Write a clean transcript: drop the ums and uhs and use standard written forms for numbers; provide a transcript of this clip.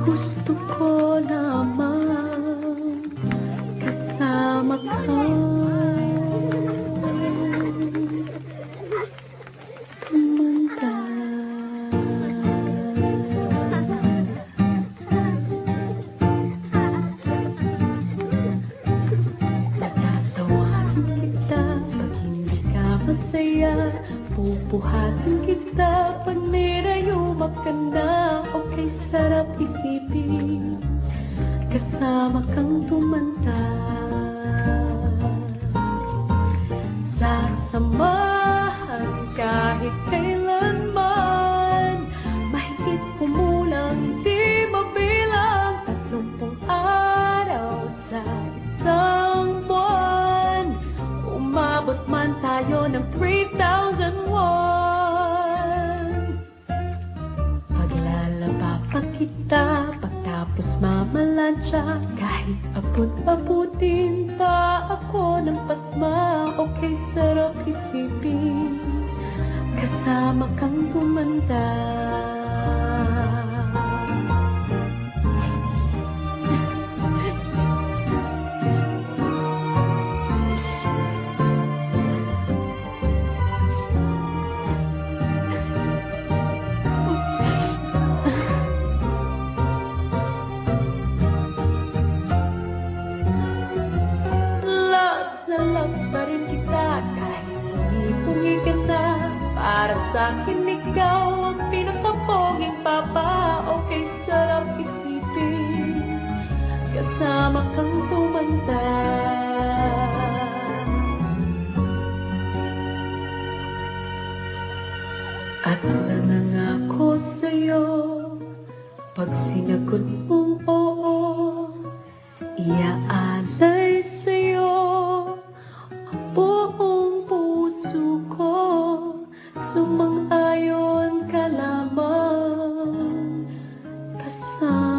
Gusto ko lamang kasama ka. Tumanda. Matatawasin kita pag hindi ka masaya. Pupuhatin kita pag nirayumak ka na. Okay, sarap isipin kasama kang tumanda. Sasamahan kahit kailanman. Mahigit kumulang di mabilang 30 araw sa isang buwan. Umabot man tayo ng 3,001. Paglalaba pa kita pagtapos mamalansya. Kahit abot-abutin pa ako ng pasma. Okay, sarap isipin kasama kang tumanda. Loves pa rin kita kahit pungi ka na. Para sa'kin ikaw ang pinakapoging papa. Okay, sarap isipin kasama kang tumanda. At nangangako sa'yo pag sinagot mong oo, iaalay sa'yo buong puso ko. Sumang-ayon ka lamang kasama